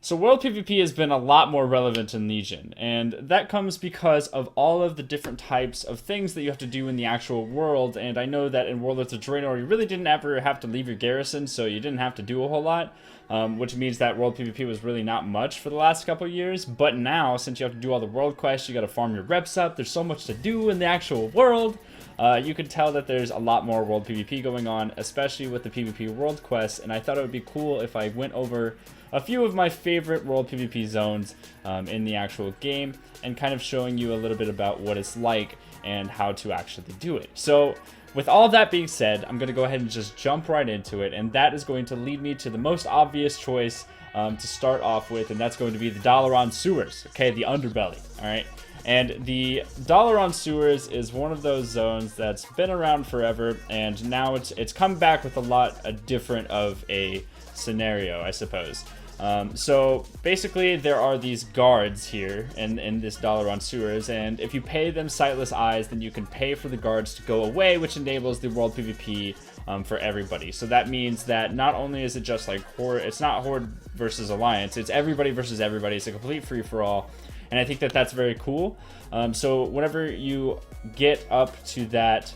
So World PvP has been a lot more relevant in Legion, and that comes because of all of the different types of things that you have to do in the actual world. And I know that in Warlords of Draenor, you really didn't ever have to leave your garrison, so you didn't have to do a whole lot, which means that World PvP was really not much for the last couple years. But now, since you have to do all the world quests, you got to farm your reps up, there's so much to do in the actual world. You can tell that there's a lot more World PvP going on, especially with the PvP world quests, and I thought it would be cool if I went over a few of my favorite World PvP zones in the actual game, and kind of showing you a little bit about what it's like and how to actually do it. So with all that being said, I'm going to go ahead and just jump right into it, and that is going to lead me to the most obvious choice to start off with, and that's going to be the Dalaran Sewers, okay, the underbelly, alright? And the Dalaran Sewers is one of those zones that's been around forever, and now it's come back with a lot different of a scenario, I suppose. So basically there are these guards here in this Dalaran Sewers, and if you pay them Sightless Eyes, then you can pay for the guards to go away, which enables the World PvP for everybody. So that means that not only is it just like Horde, it's not Horde versus Alliance, it's everybody versus everybody. It's a complete free-for-all, and I think that that's very cool. So whenever you get up to that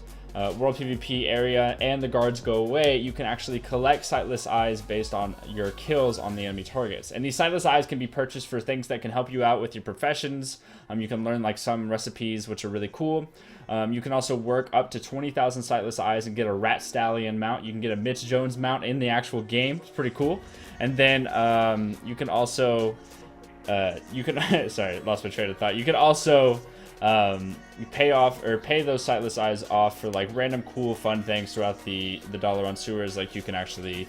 World PvP area and the guards go away, you can actually collect Sightless Eyes based on your kills on the enemy targets. And these Sightless Eyes can be purchased for things that can help you out with your professions. You can learn like some recipes, which are really cool. You can also work up to 20,000 Sightless Eyes and get a Rat Stallion mount. You can get a Mitch Jones mount in the actual game. It's pretty cool. And then you can also sorry, lost my train of thought. You can also you pay those Sightless Eyes off for like random cool fun things throughout the Dalaran Sewers. Like you can actually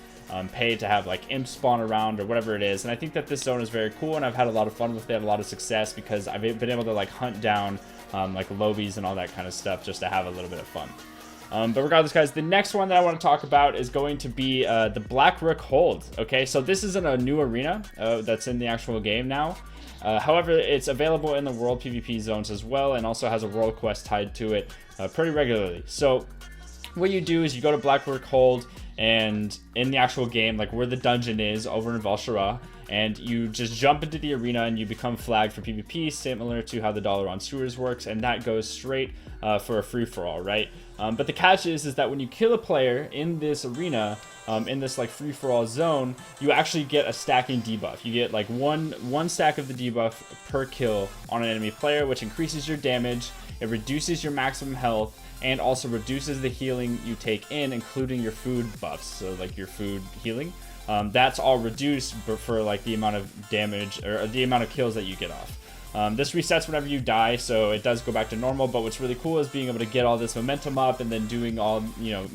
pay to have like imps spawn around or whatever it is. And I think that this zone is very cool, and I've had a lot of fun with it, a lot of success, because I've been able to like hunt down like lobies and all that kind of stuff just to have a little bit of fun. But regardless, guys, the next one that I want to talk about is going to be the Black Rook Hold. Okay, so this is in a new arena that's in the actual game now. However, it's available in the World PvP zones as well, and also has a world quest tied to it pretty regularly. So what you do is you go to Black Rook Hold, and in the actual game, like where the dungeon is over in Val'sharah, and you just jump into the arena and you become flagged for PvP, similar to how the Dalaran Sewers works, and that goes straight for a free-for-all, right? But the catch is that when you kill a player in this arena, in this like free-for-all zone, you actually get a stacking debuff. You get like one stack of the debuff per kill on an enemy player, which increases your damage, it reduces your maximum health, and also reduces the healing you take in, including your food buffs, so like your food healing. That's all reduced for like the amount of damage or the amount of kills that you get off. This resets whenever you die, so it does go back to normal. But what's really cool is being able to get all this momentum up, and then doing all,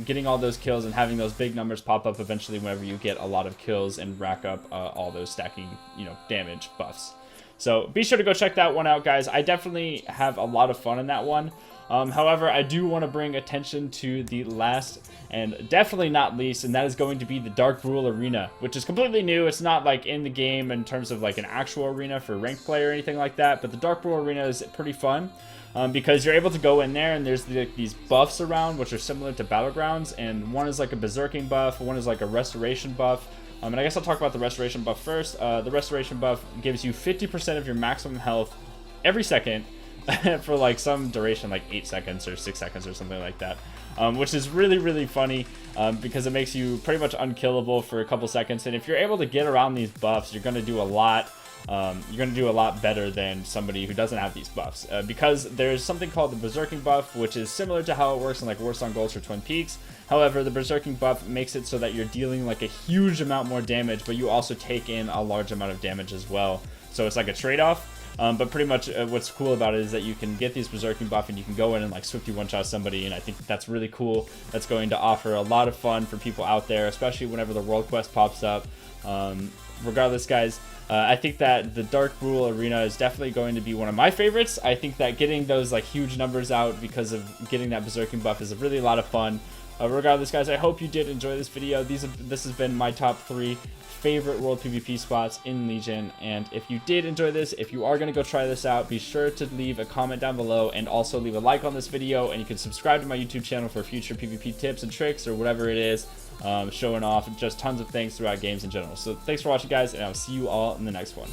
getting all those kills and having those big numbers pop up eventually whenever you get a lot of kills and rack up all those stacking, damage buffs. So be sure to go check that one out, guys. I definitely have a lot of fun in that one. However, I do want to bring attention to the last and definitely not least, and that is going to be the Dark Brew Arena, which is completely new. It's not like in the game in terms of like an actual arena for ranked play or anything like that, but the Dark Brew Arena is pretty fun because you're able to go in there and there's these buffs around which are similar to Battlegrounds, and one is like a Berserking buff, one is like a Restoration buff. And I guess I'll talk about the Restoration buff first. The Restoration buff gives you 50% of your maximum health every second for like some duration, like 8 seconds or 6 seconds or something like that, which is really funny because it makes you pretty much unkillable for a couple seconds. And if you're able to get around these buffs, you're going to do a lot. You're going to do a lot better than somebody who doesn't have these buffs, because there's something called the Berserking buff, which is similar to how it works in like Warsong Gulch or Twin Peaks. However, the Berserking buff makes it so that you're dealing like a huge amount more damage, but you also take in a large amount of damage as well. So it's like a trade-off. But pretty much what's cool about it is that you can get these Berserking buff and you can go in and like swiftly one-shot somebody, and I think that's really cool. That's going to offer a lot of fun for people out there, especially whenever the world quest pops up. Regardless, guys, I think that the Dark Brew Arena is definitely going to be one of my favorites. I think that getting those like huge numbers out because of getting that Berserking buff is really a lot of fun. Regardless, guys, I hope you did enjoy this video. This has been my top 3 favorite World PvP spots in Legion, and if you did enjoy this, if you are going to go try this out, be sure to leave a comment down below and also leave a like on this video, and you can subscribe to my YouTube channel for future PvP tips and tricks or whatever it is. showing off just tons of things throughout games in general. So thanks for watching, guys, and I'll see you all in the next one.